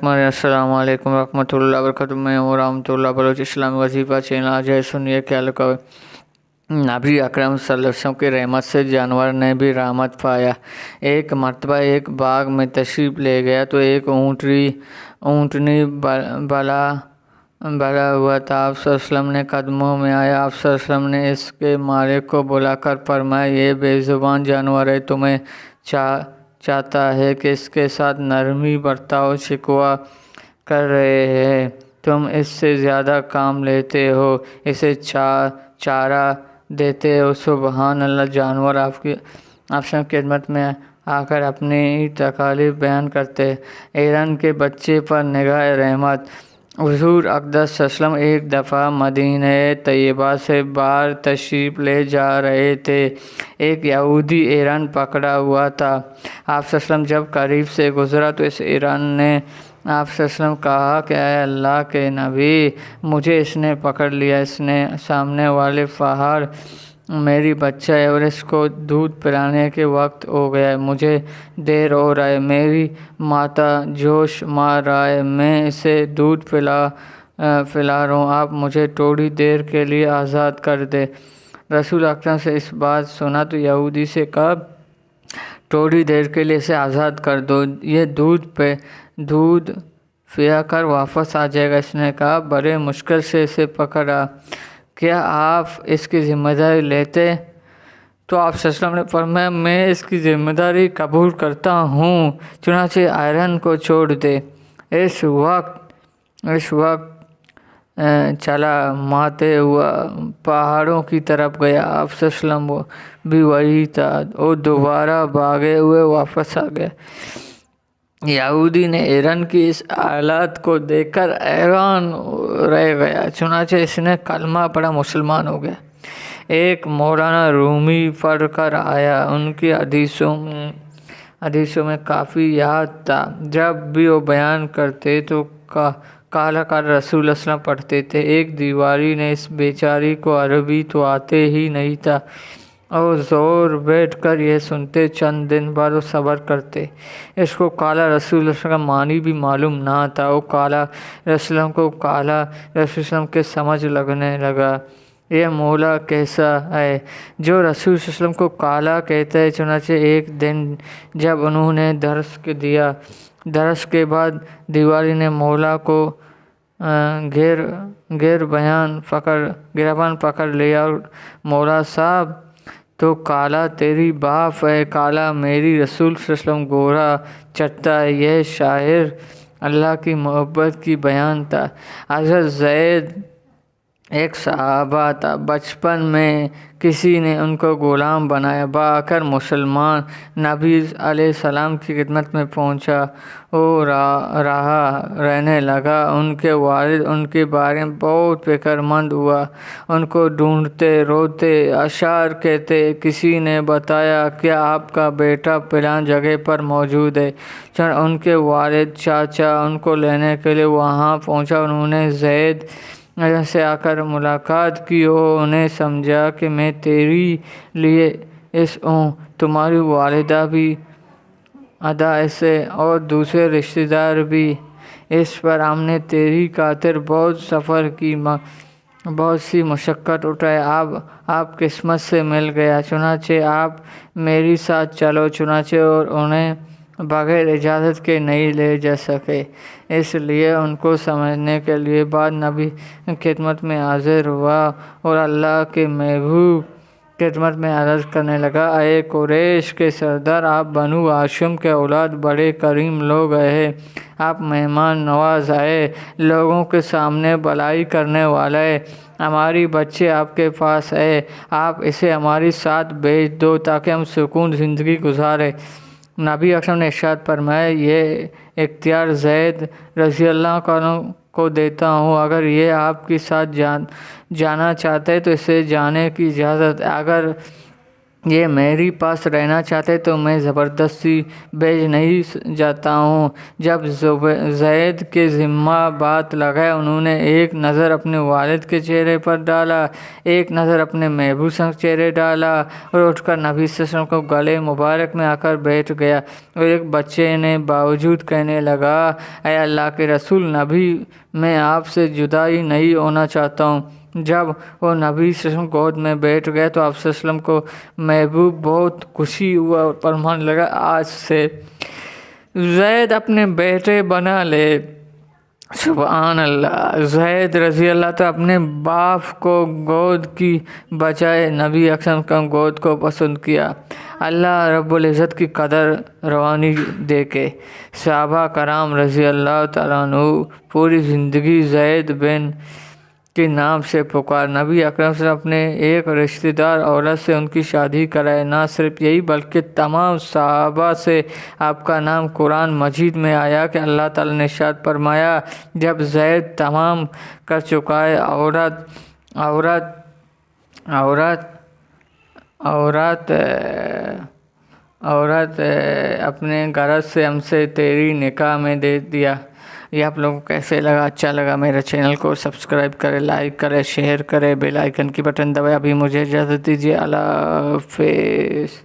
السلام علیکم ورحمۃ اللہ وبرکاتہ۔ میں ہوں رحمۃ اللہ بلوچ اسلامی وظیفہ چینل۔ آج ہے سنیے کیا لکھا ہے۔ نبی اکرم صلی اللہ علیہ وسلم کی رحمت سے جانور نے بھی رحمت پایا۔ ایک مرتبہ ایک باغ میں تشریف لے گیا تو ایک اونٹنی بلا ہوا تھا۔ آپ صلی اللہ علیہ وسلم نے قدموں میں آیا۔ آپ صلی اللہ علیہ وسلم نے اس کے مالک کو بلا کر فرمایا، یہ بے زبان جانور ہے، تمہیں چاہتا ہے کہ اس کے ساتھ نرمی برتاؤ، شکوہ کر رہے ہیں، تم اس سے زیادہ کام لیتے ہو، اسے چارہ دیتے ہو۔ سبحان اللہ۔ جانور آپ کی خدمت میں آ کر اپنی تکالیف بیان کرتے۔ ایران کے بچے پر نگاہ رحمت۔ حضور اقدس صلی اللہ علیہ وسلم ایک دفعہ مدینہ طیبہ سے باہر تشریف لے جا رہے تھے۔ ایک یہودی ایران پکڑا ہوا تھا۔ آپ صلی اللہ علیہ وسلم جب قریب سے گزرا تو اس ایران نے آپ صلی اللہ علیہ وسلم کہا کہ اے اللہ کے نبی، مجھے اس نے پکڑ لیا، اس نے سامنے والے پہاڑ میری بچہ ہے اور اس کو دودھ پلانے کے وقت ہو گیا ہے، مجھے دیر ہو رہا ہے، میری ماتا جوش مار رہا ہے، میں اسے دودھ پلا رہا ہوں، آپ مجھے تھوڑی دیر کے لیے آزاد کر دے۔ رسول اکرم سے اس بات سنا تو یہودی سے کہا، تھوڑی دیر کے لیے اسے آزاد کر دو، یہ دودھ پیا کر واپس آ جائے گا۔ اس نے کہا، بڑے مشکل سے اسے پکڑا، کیا آپ اس کی ذمہ داری لیتے؟ تو آپ صلی اللہ علیہ وسلم نے فرمایا، میں اس کی ذمہ داری قبول کرتا ہوں، چنانچہ ایران کو چھوڑ دے۔ اس وقت چلا ماتے ہوا پہاڑوں کی طرف گیا۔ آپ صلی اللہ علیہ وسلم بھی وہی تھا، وہ دوبارہ بھاگے ہوئے واپس آ گئے۔ یہودی نے ایران کی اس حالت کو دیکھ کر حیران رہ گیا، چنانچہ اس نے کلمہ پڑھا، مسلمان ہو گیا۔ ایک مولانا رومی پڑھ کر آیا، ان کی حدیثوں میں کافی یاد تھا، جب بھی وہ بیان کرتے تو کالا رسول اللہ صلی اللہ علیہ وسلم پڑھتے تھے۔ ایک دیواری نے اس بیچاری کو عربی تو آتے ہی نہیں تھا اور زور بیٹھ کر یہ سنتے، چند دن بعد وہ صبر کرتے۔ اس کو کالا رسول اللہ صلی اللہ علیہ وسلم کا معنی بھی معلوم نہ تھا، وہ کالا رسول اللہ علیہ وسلم کو کالا رسول اللہ علیہ وسلم کے سمجھ لگنے لگا، یہ مولا کیسا ہے جو رسول صلی اللہ علیہ وسلم کو کالا کہتا ہے۔ چنانچہ ایک دن جب انہوں نے درس کے بعد دیواری نے مولا کو گربان پکڑ لیا اور مولا صاحب، تو کالا تیری باپ ہے، کالا میری رسول صلی اللہ علیہ وسلم گورا چٹا ہے۔ یہ شاعر اللہ کی محبت کی بیان تھا۔ حضرت زید ایک صحابہ تھا، بچپن میں کسی نے ان کو غلام بنایا، آخر مسلمان نبی علیہ السلام کی خدمت میں پہنچا، وہ رہنے لگا۔ ان کے والد ان کے بارے میں بہت فکر مند ہوا، ان کو ڈھونڈتے، روتے، اشعار کہتے۔ کسی نے بتایا کہ آپ کا بیٹا فلاں جگہ پر موجود ہے۔ ان کے والد چاچا ان کو لینے کے لیے وہاں پہنچا، انہوں نے زید سے آ کر ملاقات کی، انہوں نے سمجھا کہ میں تیرے لیے ہوں، تمہاری والدہ بھی ادا ایسے اور دوسرے رشتہ دار بھی، اس پر ہم نے تیری خاطر بہت سفر کی، بہت سی مشقت اٹھائے، آپ قسمت سے مل گیا، چنانچہ آپ میری ساتھ چلو۔ چنانچہ اور انہیں بغیر اجازت کے نہیں لے جا سکے، اس لیے ان کو سمجھنے کے لیے بعد نبی خدمت میں حاضر ہوا اور اللہ کے محبوب خدمت میں عرض کرنے لگا، اے قریش کے سردار، آپ بنو ہاشم کے اولاد بڑے کریم لوگ ہیں، آپ مہمان نواز ہیں، لوگوں کے سامنے بھلائی کرنے والے، ہماری بچے آپ کے پاس ہے، آپ اسے ہمارے ساتھ بھیج دو تاکہ ہم سکون زندگی گزاریں۔ نبی اکرم نے ارشاد فرمایا، یہ اختیار زید رضی اللہ عنہ کو دیتا ہوں، اگر یہ آپ کے ساتھ جانا چاہتا ہے تو اسے جانے کی اجازت ہے، اگر یہ میری پاس رہنا چاہتے تو میں زبردستی بھیج نہیں جاتا ہوں۔ جب زید کے ذمہ بات لگائے انہوں نے ایک نظر اپنے والد کے چہرے پر ڈالا، ایک نظر اپنے محبوب سنگ چہرے ڈالا اور اٹھ کر نبی صلی اللہ علیہ وسلم کو گلے مبارک میں آ کر بیٹھ گیا، اور ایک بچے نے باوجود کہنے لگا، اے اللہ کے رسول، نبی میں آپ سے جدائی نہیں ہونا چاہتا ہوں۔ جب وہ نبی صلی اللہ علیہ وسلم گود میں بیٹھ گئے تو آپ صلی اللہ علیہ وسلم کو محبوب بہت خوشی ہوا اور فرمانے لگا، آج سے زید اپنے بیٹے بنا لے۔ سبحان اللہ۔ زید رضی اللہ تعالیٰ اپنے باپ کو گود کی بجائے نبی اکرم کا گود کو پسند کیا۔ اللہ رب العزت کی قدر روانی دے کے صحابہ کرام رضی اللہ تعالیٰ عنہ پوری زندگی زید بن کے نام سے پکار۔ نبی اکرم صلی اللہ علیہ وسلم اپنے ایک رشتہ دار عورت سے ان کی شادی کرائے، نہ صرف یہی بلکہ تمام صحابہ سے آپ کا نام قرآن مجید میں آیا کہ اللہ تعالیٰ نے ارشاد فرمایا، جب زید تمام کر چکا ہے عورت اپنے غرض سے ہم سے تیری نکاح میں دے دیا۔ یہ آپ لوگوں کو کیسے لگا؟ اچھا لگا میرے چینل کو سبسکرائب کرے، لائک کرے، شیئر کرے، بیل آئیکن کی بٹن دبائے۔ ابھی مجھے اجازت دیجیے، اللہ حافظ۔